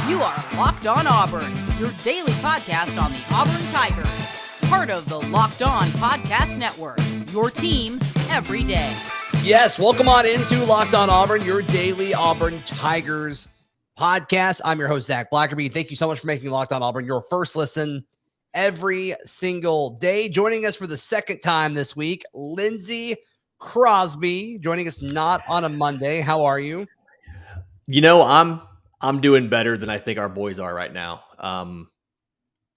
You are Locked On Auburn, your daily podcast on the Auburn Tigers. Part of the Locked On Podcast Network, your team every day. Yes, welcome on into Locked On Auburn, your daily Auburn Tigers podcast. I'm your host, Zac Blackerby. Thank you so much for making Locked On Auburn your first listen every single day. Joining us for the second time this week, Lindsay Crosby, joining us not on a Monday. How are you? You know, I'm doing better than I think our boys are right now.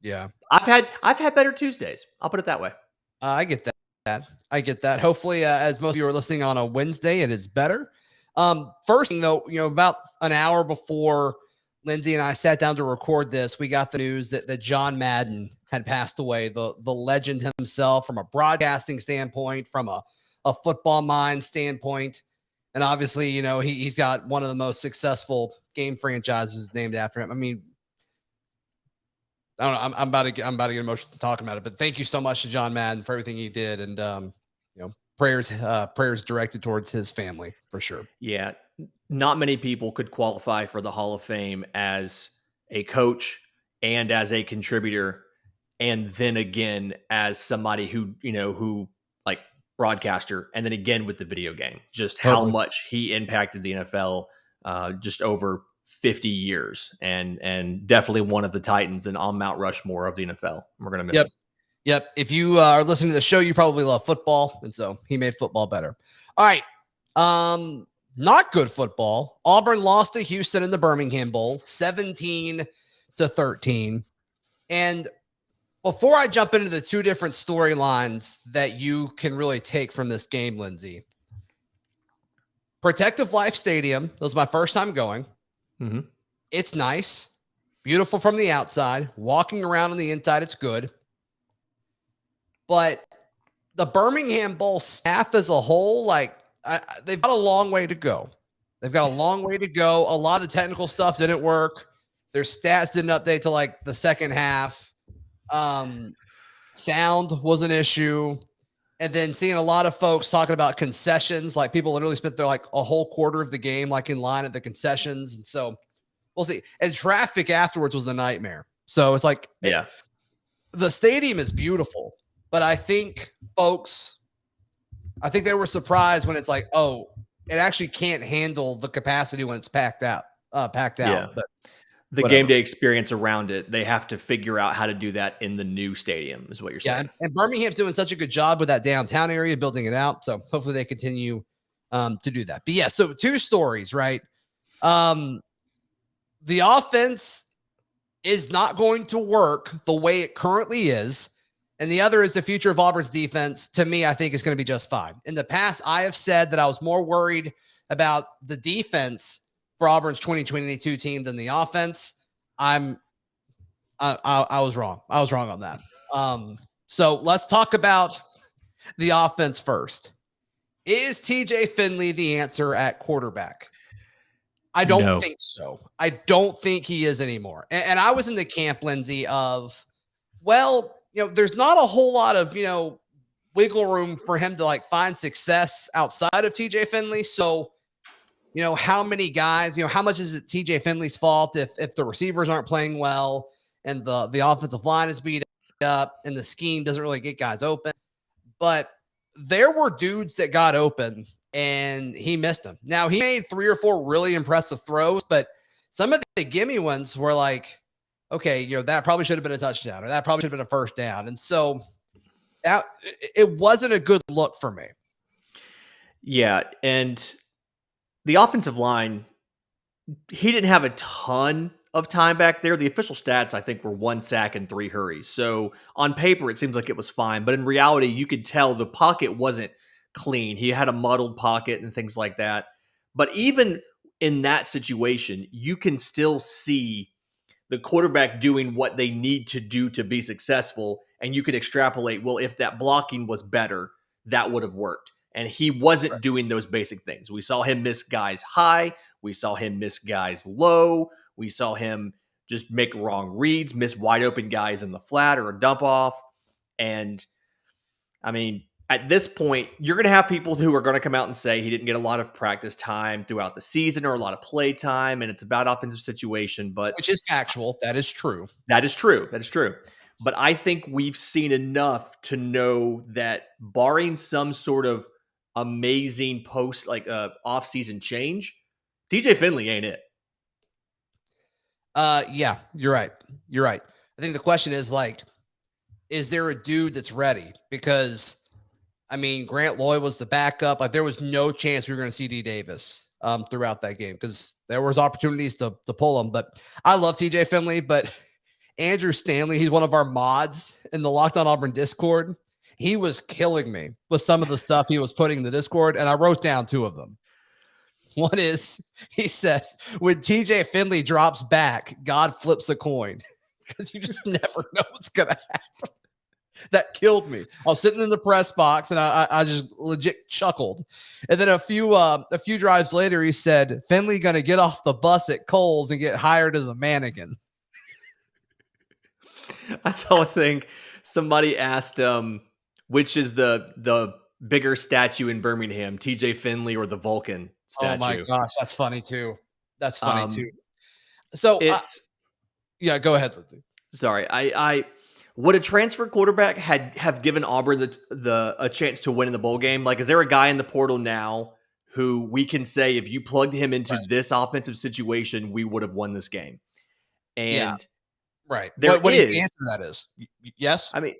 Yeah, I've had better Tuesdays. I'll put it that way. I get that. I get that. Hopefully, as most of you are listening on a Wednesday, it is better. First thing though, about an hour before Lindsay and I sat down to record this, we got the news that John Madden had passed away, the legend himself, from a broadcasting standpoint, from a football mind standpoint. And obviously, he's got one of the most successful game franchises named after him. I mean, I don't know. I'm about to get emotional talking about it, but thank you so much to John Madden for everything he did. And, prayers directed towards his family for sure. Yeah. Not many people could qualify for the Hall of Fame as a coach and as a contributor. And then again, as somebody who like broadcaster, and then again with the video game, just how much he impacted the NFL just over 50 years, and definitely one of the Titans and on Mount Rushmore of the NFL. We're going to miss him. Yep. If you are listening to the show, you probably love football. And so he made football better. All right. Not good football. Auburn lost to Houston in the Birmingham Bowl, 17-13. And before I jump into the two different storylines that you can really take from this game, Lindsay, Protective Life Stadium, that was my first time going. Mm-hmm. It's nice, beautiful from the outside. Walking around on the inside, it's good. But the Birmingham Bowl staff as a whole, they've got a long way to go. A lot of the technical stuff didn't work. Their stats didn't update to the second half. Sound was an issue. And then seeing a lot of folks talking about concessions, people literally spent their a whole quarter of the game in line at the concessions. And so we'll see. And traffic afterwards was a nightmare. So it's the stadium is beautiful, but I think they were surprised when it's it actually can't handle the capacity when it's packed out. Yeah. But the game day experience around it, they have to figure out how to do that in the new stadium, is what you're saying. And Birmingham's doing such a good job with that downtown area, building it out. So hopefully they continue to do that. But yeah, so two stories, right? The offense is not going to work the way it currently is. And the other is the future of Auburn's defense. To me, I think is going to be just fine. In the past, I have said that I was more worried about the defense for Auburn's 2022 team than the offense. I was wrong. I was wrong on that. So let's talk about the offense first. Is TJ Finley the answer at quarterback? I don't think so. I don't think he is anymore. And I was in the camp, Lindsay, of, there's not a whole lot of, wiggle room for him to find success outside of TJ Finley. So, how many guys, how much is it TJ Finley's fault if the receivers aren't playing well and the offensive line is beat up and the scheme doesn't really get guys open? But there were dudes that got open and he missed them. Now, he made 3 or 4 really impressive throws, but some of the gimme ones were okay, that probably should have been a touchdown, or that probably should have been a first down. And so it wasn't a good look for me. Yeah. And the offensive line, he didn't have a ton of time back there. The official stats, I think, were 1 sack and 3 hurries. So on paper, it seems like it was fine. But in reality, you could tell the pocket wasn't clean. He had a muddled pocket and things like that. But even in that situation, you can still see the quarterback doing what they need to do to be successful. And you could extrapolate, well, if that blocking was better, that would have worked. And he wasn't doing those basic things. We saw him miss guys high. We saw him miss guys low. We saw him just make wrong reads, miss wide open guys in the flat or a dump off. And I mean, at this point, you're going to have people who are going to come out and say he didn't get a lot of practice time throughout the season or a lot of play time, and it's about offensive situation. But which is factual. That is true. That is true. That is true. But I think we've seen enough to know that barring some sort of amazing post, like off-season change, TJ Finley ain't it. Yeah, you're right. You're right. I think the question is like, is there a dude that's ready? Because I mean, Grant Lloyd was the backup. Like there was no chance we were going to see D Davis throughout that game because there was opportunities to pull him. But I love TJ Finley, but Andrew Stanley, he's one of our mods in the Locked On Auburn Discord. He was killing me with some of the stuff he was putting in the Discord, and I wrote down two of them. One is, he said, when TJ Finley drops back, God flips a coin because you just never know what's going to happen. That killed me. I was sitting in the press box and I just legit chuckled. And then a few drives later, he said, Finley going to get off the bus at Kohl's and get hired as a mannequin. I saw a thing. Somebody asked which is the bigger statue in Birmingham, TJ Finley or the Vulcan statue. Oh my gosh, that's funny too. That's funny too. So it's yeah, go ahead, Lindsay. Sorry, I would a transfer quarterback have given Auburn a chance to win in the bowl game? Like, is there a guy in the portal now who we can say if you plugged him into this offensive situation, we would have won this game? And yeah, right. What do you answer that is? Yes. I mean,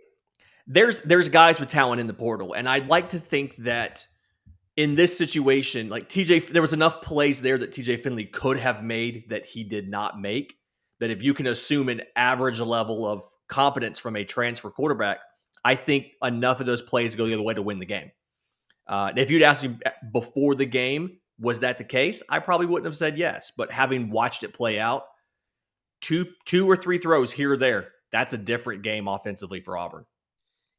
there's guys with talent in the portal, and I'd like to think that in this situation, like there was enough plays there that TJ Finley could have made that he did not make. That if you can assume an average level of competence from a transfer quarterback, I think enough of those plays go the other way to win the game. If you'd asked me before the game, was that the case? I probably wouldn't have said yes. But having watched it play out, two or three throws here or there, that's a different game offensively for Auburn.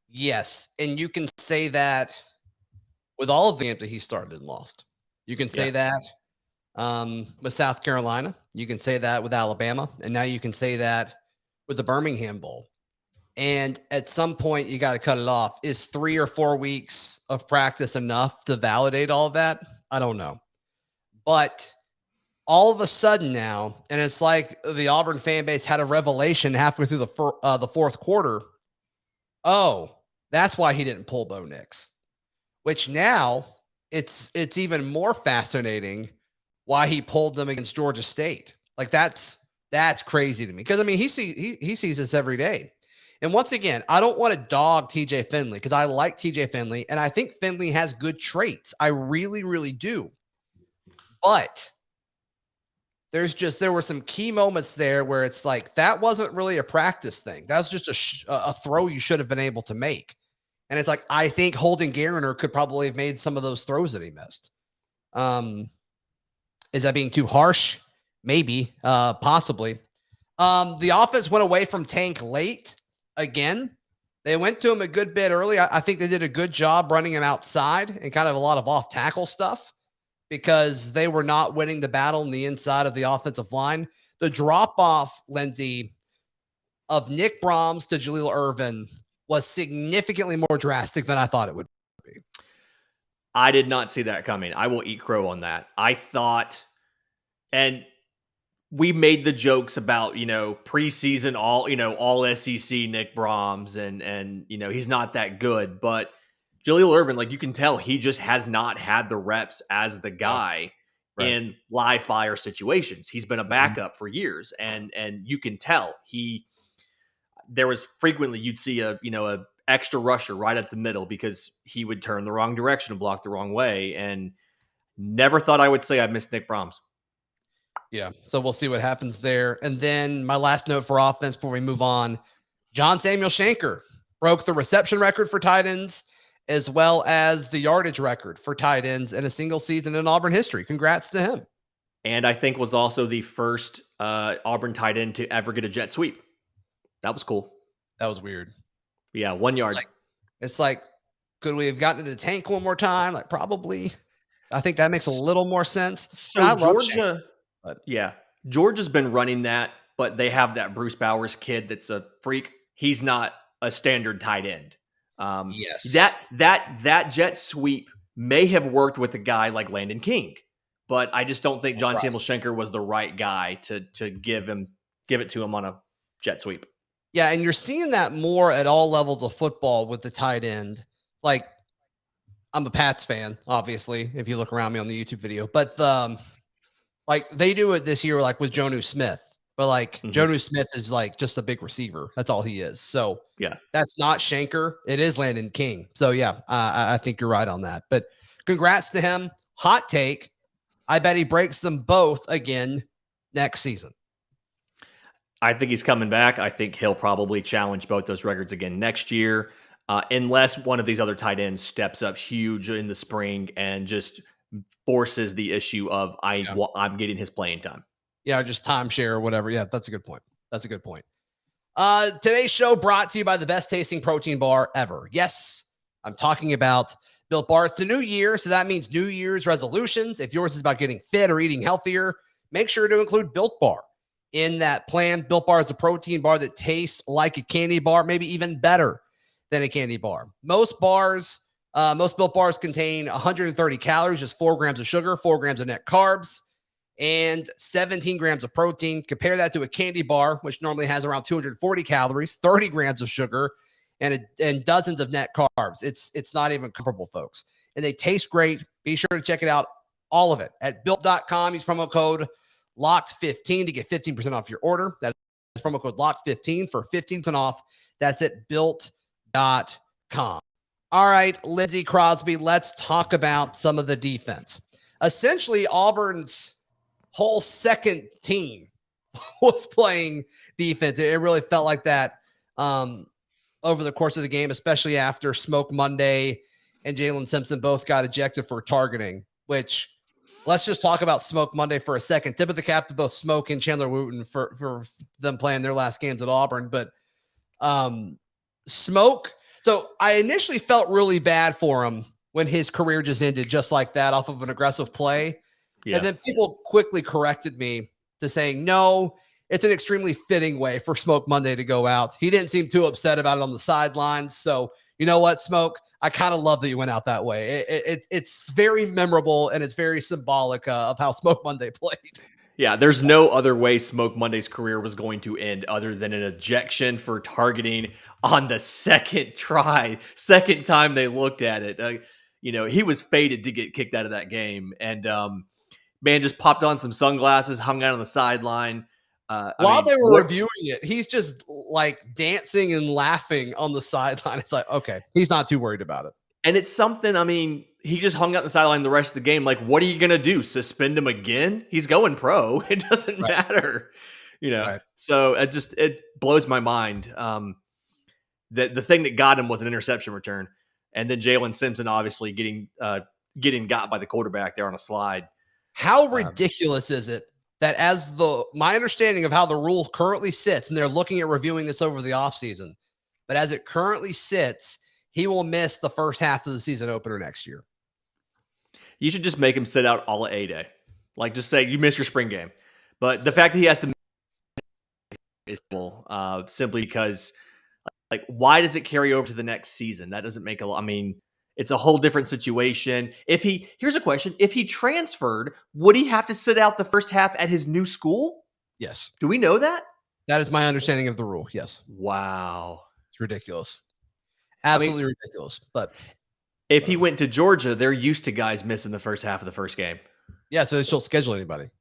Yes, and you can say that with all of the games that he started and lost. You can say that with South Carolina. You can say that with Alabama. And now you can say that with the Birmingham Bowl. And at some point, you got to cut it off. Is 3 or 4 weeks of practice enough to validate all of that? I don't know. But all of a sudden now, and it's like the Auburn fan base had a revelation halfway through the fourth quarter. Oh, that's why he didn't pull Bo Nix. Which now it's even more fascinating why he pulled them against Georgia State. Like that's crazy to me. Because I mean, he sees this every day. And once again, I don't want to dog TJ Finley because I like TJ Finley and I think Finley has good traits. I really, really do. But there were some key moments there where it's like that wasn't really a practice thing. That was just a throw you should have been able to make. And it's like I think Holden Gariner could probably have made some of those throws that he missed. Is that being too harsh? Maybe, possibly. The offense went away from Tank late again. They went to him a good bit early. I think they did a good job running him outside and kind of a lot of off tackle stuff because they were not winning the battle on the inside of the offensive line. The drop off, Lindsay, of Nick Brahms to Jaleel Irvin was significantly more drastic than I thought it would be. I did not see that coming. I will eat crow on that. I thought, and we made the jokes about, preseason all SEC Nick Brahms and he's not that good, but Jaleel Irvin, like you can tell he just has not had the reps as the guy in live fire situations. He's been a backup for years and you can tell there was frequently you'd see a extra rusher right up the middle because he would turn the wrong direction and block the wrong way. And never thought I would say I missed Nick Brahms. Yeah. So we'll see what happens there. And then my last note for offense before we move on, John Samuel Shanker broke the reception record for tight ends as well as the yardage record for tight ends in a single season in Auburn history. Congrats to him. And I think was also the first Auburn tight end to ever get a jet sweep. That was cool. That was weird. Yeah, 1 yard. It's like, could we have gotten to the tank one more time? Like, probably. I think that makes a little more sense. So Georgia, Georgia's been running that, but they have that Bruce Bowers kid that's a freak. He's not a standard tight end. Yes. That jet sweep may have worked with a guy like Landon King, but I just don't think John Campbell Schenker was the right guy to give it to him on a jet sweep. Yeah, and you're seeing that more at all levels of football with the tight end. Like, I'm a Pats fan, obviously, if you look around me on the YouTube video. But like they do it this year, like with Jonnu Smith. But like Jonnu Smith is like just a big receiver. That's all he is. So yeah, that's not Schenker. It is Landon King. So yeah, I think you're right on that. But congrats to him. Hot take. I bet he breaks them both again next season. I think he's coming back. I think he'll probably challenge both those records again next year, unless one of these other tight ends steps up huge in the spring and just forces the issue of I'm getting his playing time. Yeah, just timeshare or whatever. Yeah, that's a good point. That's a good point. Today's show brought to you by the best tasting protein bar ever. Yes, I'm talking about Built Bar. It's the new year, so that means New Year's resolutions. If yours is about getting fit or eating healthier, make sure to include Built Bar in that plan. Built Bar is a protein bar that tastes like a candy bar, maybe even better than a candy bar. Most Built Bars contain 130 calories, just 4 grams of sugar, 4 grams of net carbs, and 17 grams of protein. Compare that to a candy bar, which normally has around 240 calories, 30 grams of sugar, and dozens of net carbs. It's not even comparable, folks. And they taste great. Be sure to check it out, all of it, at built.com. Use promo code LOCKED15 to get 15% off your order. That is promo code LOCKED15 for 15% off. That's at built.com. All right, Lindsay Crosby, let's talk about some of the defense. Essentially, Auburn's whole second team was playing defense. It really felt like that over the course of the game, especially after Smoke Monday and Jalen Simpson both got ejected for targeting, which let's just talk about Smoke Monday for a second. Tip of the cap to both Smoke and Chandler Wooten for them playing their last games at Auburn. But Smoke, so I initially felt really bad for him when his career just ended just like that off of an aggressive play. Yeah. And then people quickly corrected me to saying, no, it's an extremely fitting way for Smoke Monday to go out. He didn't seem too upset about it on the sidelines. So you know what, Smoke? I kind of love that you went out that way. It's very memorable, and it's very symbolic of how Smoke Monday played. Yeah, there's no other way Smoke Monday's career was going to end other than an ejection for targeting on the second time they looked at it. He was fated to get kicked out of that game. And, man just popped on some sunglasses, hung out on the sideline. While they were reviewing it, he's just like dancing and laughing on the sideline. It's like, okay, he's not too worried about it. And it's something, he just hung out the sideline the rest of the game. Like, what are you going to do? Suspend him again? He's going pro. It doesn't matter. Right. So it blows my mind. The thing that got him was an interception return. And then Jalen Simpson obviously getting got by the quarterback there on a slide. How ridiculous is it that my understanding of how the rule currently sits, and they're looking at reviewing this over the offseason, but as it currently sits, he will miss the first half of the season opener next year. You should just make him sit out all of A-Day. Like, just say you miss your spring game. But the fact that he has to is simply because, like, why does it carry over to the next season? That doesn't make a lot. It's a whole different situation. Here's a question. If he transferred, would he have to sit out the first half at his new school? Yes. Do we know that? That is my understanding of the rule. Yes. Wow. It's ridiculous. Absolutely ridiculous. But if he went to Georgia, they're used to guys missing the first half of the first game. Yeah, so they still schedule anybody.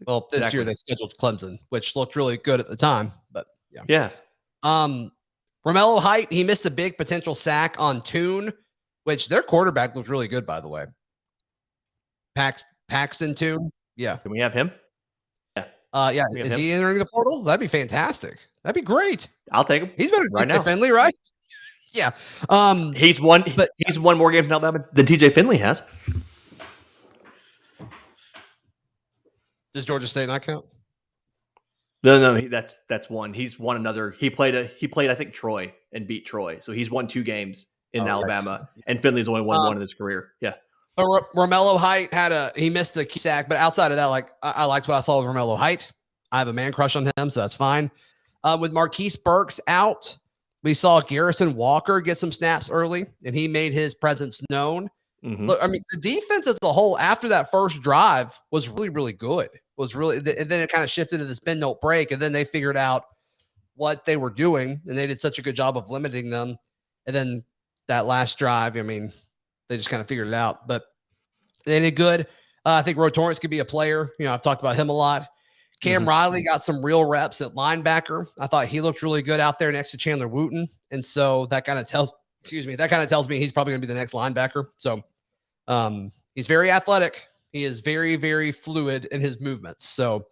Well, this year they scheduled Clemson, which looked really good at the time. But yeah. Romello Height, he missed a big potential sack on Tune, which their quarterback looked really good, by the way. Paxton Tune. Yeah. Can we have him? Yeah. Is he entering the portal? That'd be fantastic. That'd be great. I'll take him. He's better than TJ Finley, right? Yeah. He's won more games in Alabama than TJ Finley has. Does Georgia State not count? No, that's one. He's won another. He played I think Troy and beat Troy. So he's won 2 games in Alabama, and Finley's only won one in his career. Yeah. But Romello Height he missed a key sack, but outside of that, like I liked what I saw with Romello Height. I have a man crush on him, so that's fine. With Marquise Burks out, We saw Garrison Walker get some snaps early, and he made his presence known. Look, I mean, the defense as a whole after that first drive was really, really good. And then it kind of shifted to this bend don't break, and then they figured out what they were doing, and they did such a good job of limiting them. And then that last drive, I mean, they just kind of figured it out. But they did good. I think Torrance could be a player. I've talked about him a lot. Cam Riley got some real reps at linebacker. I thought he looked really good out there next to Chandler Wooten. And so that kind of tells me he's probably going to be the next linebacker. So he's very athletic. He is very, very fluid in his movements. So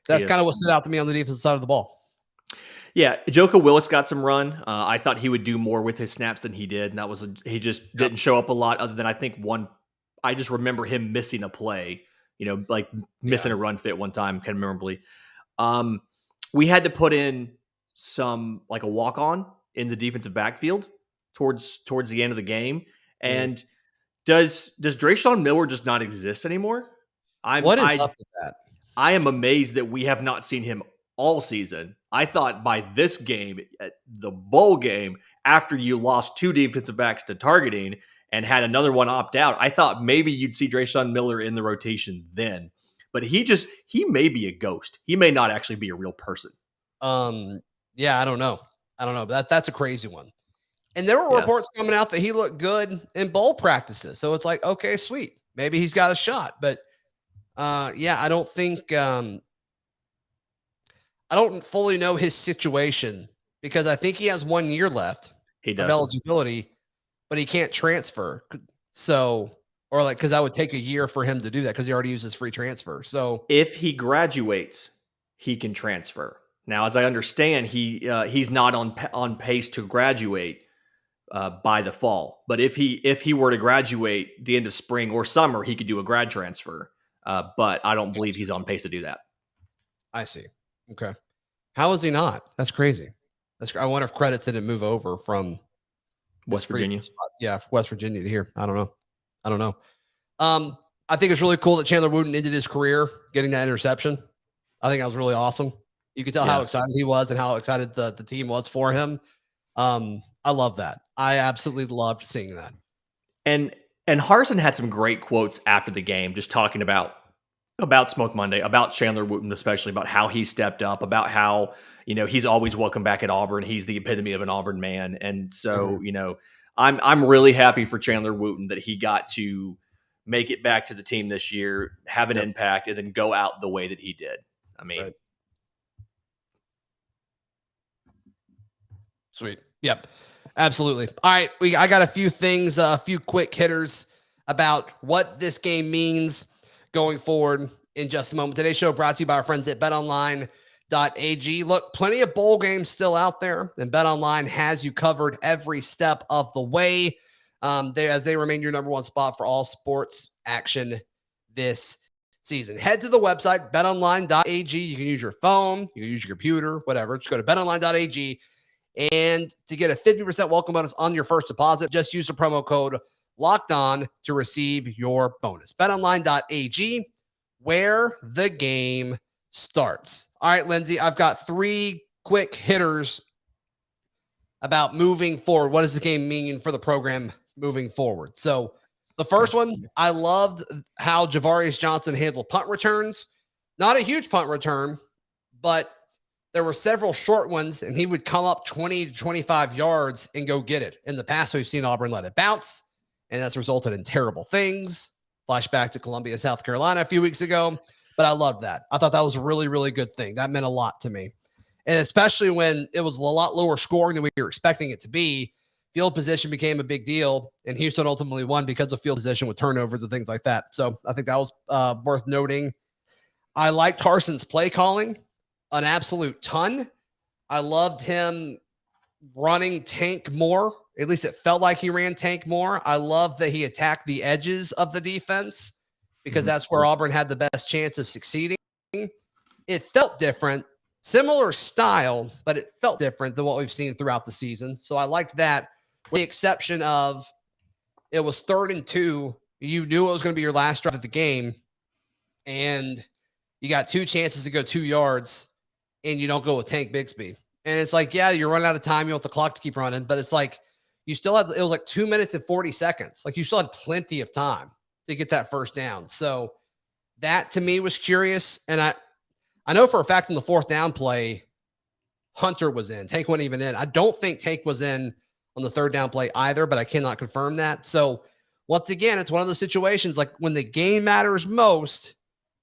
that's kind of what stood out to me on the defensive side of the ball. Yeah, Joka Willis got some run. I thought he would do more with his snaps than he did. And he just didn't show up a lot other than I think I just remember him missing a play. Like missing a run fit one time, kind of memorably. We had to put in some like a walk on in the defensive backfield towards the end of the game. And does Drayshawn Miller just not exist anymore? What is up with that? I am amazed that we have not seen him all season. I thought by this game, at the bowl game, after you lost 2 defensive backs to targeting and had another one opt out, I thought maybe you'd see Drayshawn Miller in the rotation then. But he may be a ghost. He may not actually be a real person. Yeah, I don't know. But that's a crazy one. And there were reports coming out that he looked good in bowl practices. So it's like, okay, sweet. Maybe he's got a shot. But I don't think I don't fully know his situation because I think he has 1 year left of eligibility, but he can't transfer. So, or like, because I would take a year for him to do that because he already uses free transfer. So if he graduates, he can transfer. Now, as I understand, he's not on pace to graduate by the fall. But if he were to graduate the end of spring or summer, he could do a grad transfer. But I don't believe he's on pace to do that. I see. Okay. How is he not? That's crazy. I wonder if credits didn't move over from West Virginia. Yeah, West Virginia to here. I don't know. I think it's really cool that Chandler Wooten ended his career getting that interception. I think that was really awesome. You could tell how excited he was and how excited the team was for him. I love that. I absolutely loved seeing that. And Harsin had some great quotes after the game, just talking about Smoke Monday, about Chandler Wooten, especially about how he stepped up, about how, he's always welcome back at Auburn. He's the epitome of an Auburn man. And so, I'm really happy for Chandler Wooten that he got to make it back to the team this year, have an impact, and then go out the way that he did. I mean, right. Sweet. Yep. Absolutely. All right. I got a few things, a few quick hitters about what this game means going forward in just a moment. Today's show brought to you by our friends at betonline.ag. Look, plenty of bowl games still out there, and BetOnline has you covered every step of the way as they remain your number one spot for all sports action this season. Head to the website, betonline.ag. You can use your phone, you can use your computer, whatever. Just go to betonline.ag. And to get a 50% welcome bonus on your first deposit, just use the promo code Locked On to receive your bonus. BetOnline.ag, where the game starts. All right, Lindsay, I've got 3 quick hitters about moving forward. What does this game mean for the program moving forward? So the first one, I loved how Javarius Johnson handled punt returns. Not a huge punt return, but there were several short ones, and he would come up 20 to 25 yards and go get it. In the past, we've seen Auburn let it bounce, and that's resulted in terrible things. Flashback to Columbia, South Carolina a few weeks ago, but I loved that. I thought that was a really, really good thing. That meant a lot to me, and especially when it was a lot lower scoring than we were expecting it to be. Field position became a big deal, and Houston ultimately won because of field position with turnovers and things like that. So I think that was worth noting. I liked Harsin's play calling an absolute ton. I loved him running tank more. At least it felt like he ran tank more. I love that he attacked the edges of the defense because that's where Auburn had the best chance of succeeding. It felt different, similar style, but it felt different than what we've seen throughout the season. So I liked that, with the exception of it was 3rd and 2. You knew it was going to be your last drive of the game, and you got 2 chances to go 2 yards, and you don't go with Tank Bigsby. And it's like, yeah, you're running out of time. You want the clock to keep running, but it's like you still had, it was like 2 minutes and 40 seconds. Like you still had plenty of time to get that first down. So that to me was curious. And I know for a fact in the fourth down play, Hunter was in. Tank wasn't even in. I don't think Tank was in on the third down play either, but I cannot confirm that. So once again, it's one of those situations like when the game matters most,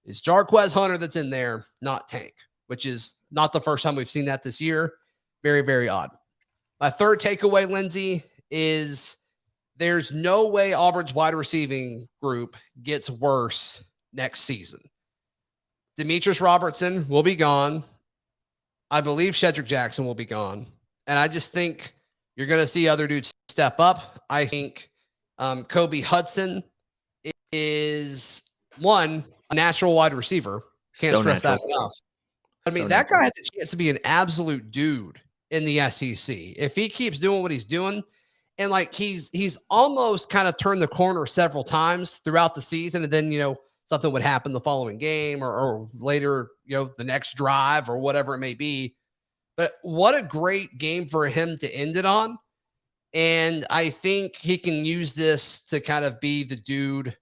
it's Jarquez Hunter that's in there, not Tank, which is not the first time we've seen that this year. Very, very odd. My third takeaway, Lindsay, is there's no way Auburn's wide receiving group gets worse next season. Demetrius Robertson will be gone. I believe Shedrick Jackson will be gone. And I just think you're going to see other dudes step up. I think Kobe Hudson is, one, a natural wide receiver. Can't stress that enough. I mean, that guy has a chance to be an absolute dude in the SEC. If he keeps doing what he's doing, and like he's almost kind of turned the corner several times throughout the season, and then, something would happen the following game or later, the next drive or whatever it may be. But what a great game for him to end it on. And I think he can use this to kind of be the dude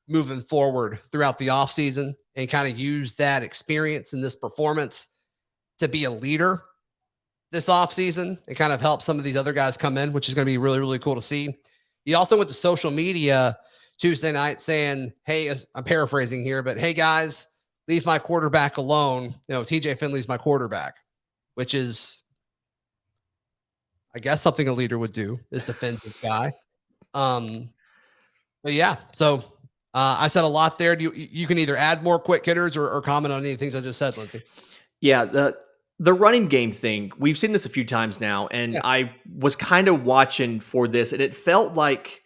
moving forward throughout the offseason and kind of use that experience and this performance to be a leader this offseason and kind of help some of these other guys come in, which is going to be really, really cool to see. He also went to social media Tuesday night saying, hey, I'm paraphrasing here, but hey guys, leave my quarterback alone. TJ Finley's my quarterback, which is, I guess, something a leader would do, is defend this guy. But yeah, so I said a lot there. You can either add more quick hitters or comment on any things I just said, Lindsay. Yeah, the running game thing, we've seen this a few times now, and yeah. I was kind of watching for this, and it felt like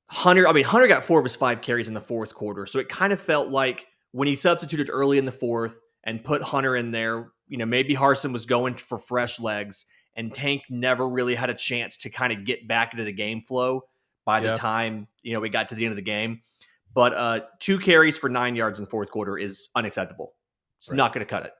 Hunter got 4 of his 5 carries in the fourth quarter, so it kind of felt like when he substituted early in the fourth and put Hunter in there, maybe Harsin was going for fresh legs, and Tank never really had a chance to kind of get back into the game flow by the time, we got to the end of the game. But 2 carries for 9 yards in the fourth quarter is unacceptable. It's not going to cut it.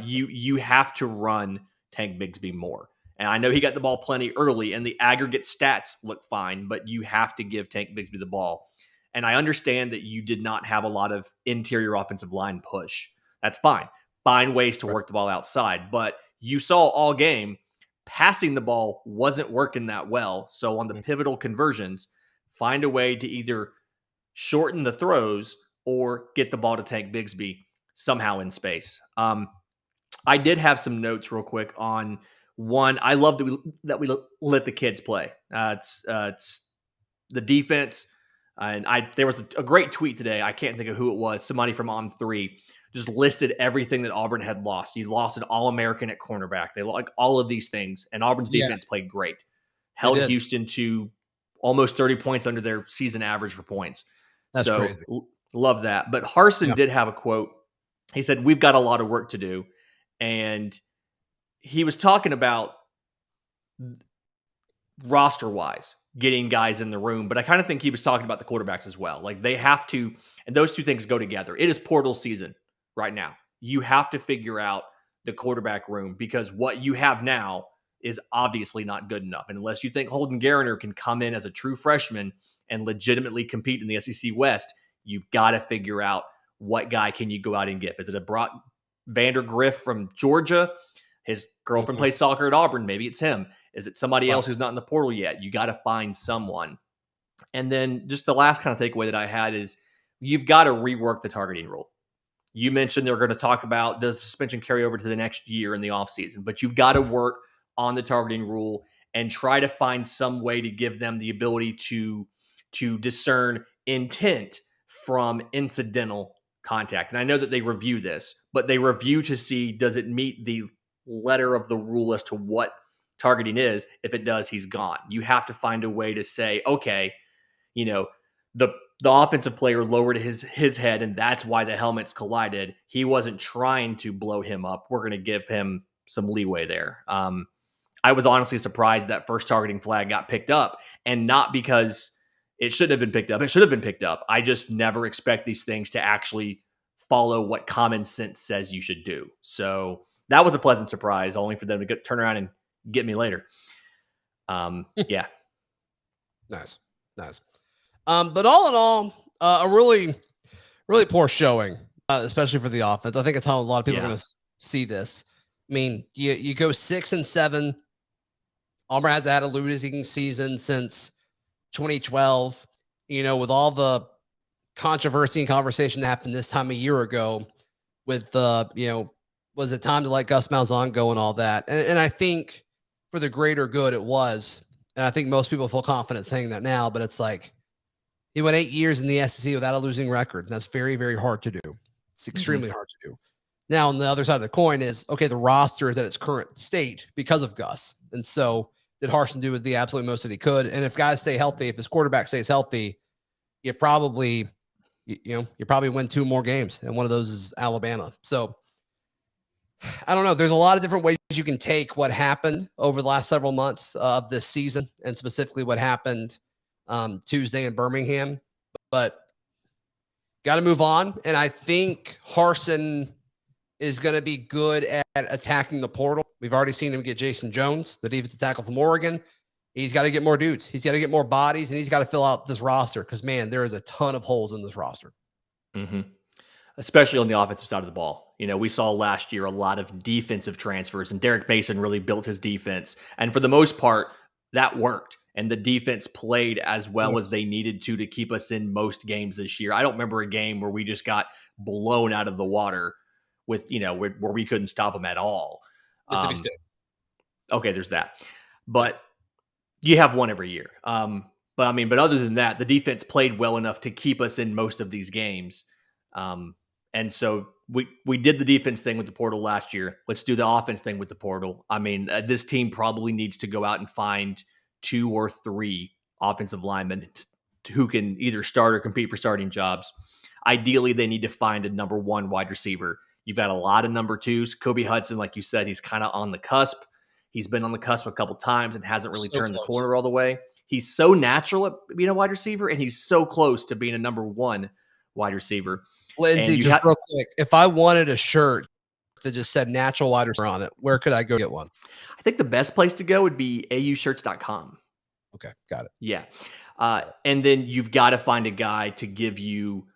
You have to run Tank Bigsby more. And I know he got the ball plenty early, and the aggregate stats look fine, but you have to give Tank Bigsby the ball. And I understand that you did not have a lot of interior offensive line push. That's fine. Find ways to work the ball outside. But you saw all game, passing the ball wasn't working that well. So on the pivotal conversions, find a way to either shorten the throws or get the ball to Tank Bigsby somehow in space. I did have some notes real quick on one. I love that we let the kids play. It's the defense. And there was a great tweet today. I can't think of who it was. Somebody from On3 just listed everything that Auburn had lost. You lost an All-American at cornerback. They like all of these things. And Auburn's defense played great. Held Houston to almost 30 points under their season average for points. That's crazy. Love that. But Harsin did have a quote. He said, "We've got a lot of work to do." And he was talking about roster-wise, getting guys in the room. But I kind of think he was talking about the quarterbacks as well. Like they have to, and those two things go together. It is portal season right now. You have to figure out the quarterback room because what you have now is obviously not good enough. And unless you think Holden Gariner can come in as a true freshman and legitimately compete in the SEC West, you've got to figure out what guy can you go out and get. Is it a Brock Vandergriff from Georgia? His girlfriend plays soccer at Auburn. Maybe it's him. Is it somebody else who's not in the portal yet? You got to find someone. And then just the last kind of takeaway that I had is you've got to rework the targeting rule. You mentioned they're going to talk about does suspension carry over to the next year in the offseason, but you've got to work on the targeting rule and try to find some way to give them the ability to discern intent from incidental contact. And I know that they review this, but they review to see, does it meet the letter of the rule as to what targeting is? If it does, he's gone. You have to find a way to say, okay, the offensive player lowered his head, and that's why the helmets collided. He wasn't trying to blow him up. We're going to give him some leeway there. I was honestly surprised that first targeting flag got picked up, and not because it shouldn't have been picked up. It should have been picked up. I just never expect these things to actually follow what common sense says you should do. So that was a pleasant surprise, only for them to turn around and get me later. Yeah. Nice. But all in all, a really, really poor showing, especially for the offense. I think it's how a lot of people are going to see this. I mean, you go 6-7. Auburn hasn't had a losing season since 2012. With all the controversy and conversation that happened this time a year ago with was it time to let Gus Malzahn go and all that? And I think for the greater good it was. And I think most people feel confident saying that now, but it's like he went 8 years in the SEC without a losing record. And that's very, very hard to do. It's extremely hard to do. Now, on the other side of the coin is, okay, the roster is at its current state because of Gus. And so did Harsin do the absolute most that he could? And if guys stay healthy, if his quarterback stays healthy, you probably win 2 more games. And one of those is Alabama. So I don't know. There's a lot of different ways you can take what happened over the last several months of this season, and specifically what happened Tuesday in Birmingham. But got to move on. And I think Harsin is going to be good at attacking the portal. We've already seen him get Jason Jones, the defensive tackle from Oregon. He's got to get more dudes. He's got to get more bodies, and he's got to fill out this roster because, man, there is a ton of holes in this roster. Especially on the offensive side of the ball. We saw last year a lot of defensive transfers, and Derek Mason really built his defense. And for the most part, that worked. And the defense played as well as they needed to keep us in most games this year. I don't remember a game where we just got blown out of the water with, where we couldn't stop them at all. Mississippi State. Okay, there's that. But you have one every year. But other than that, the defense played well enough to keep us in most of these games. And so we did the defense thing with the portal last year. Let's do the offense thing with the portal. This team probably needs to go out and find 2 or 3 offensive linemen who can either start or compete for starting jobs. Ideally, they need to find a number 1 wide receiver. You've got a lot of number 2s. Kobe Hudson, like you said, he's kind of on the cusp. He's been on the cusp a couple times and hasn't really turned the corner all the way. He's so natural at being a wide receiver, and he's so close to being a number 1 wide receiver. Lindsay, just real quick, if I wanted a shirt that just said natural wide receiver on it, where could I go get one? I think the best place to go would be aushirts.com. Okay, got it. Yeah. And then you've got to find a guy to give you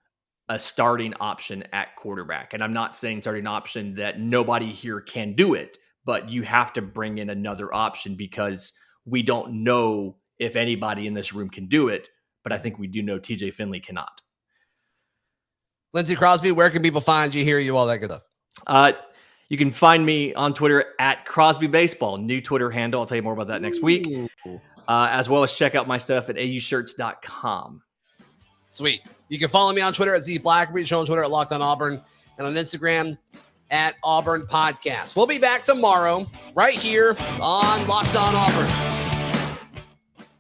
a starting option at quarterback. And I'm not saying starting option that nobody here can do it, but you have to bring in another option because we don't know if anybody in this room can do it, but I think we do know TJ Finley cannot. Lindsay Crosby, where can people find you, hear you, all that good stuff? You can find me on Twitter at Crosby Baseball, new Twitter handle. I'll tell you more about that next week. As well as check out my stuff at aushirts.com. Sweet. You can follow me on Twitter at Zac Blackerby, show on Twitter at Locked On Auburn, and on Instagram at Auburn Podcast. We'll be back tomorrow right here on Locked On Auburn.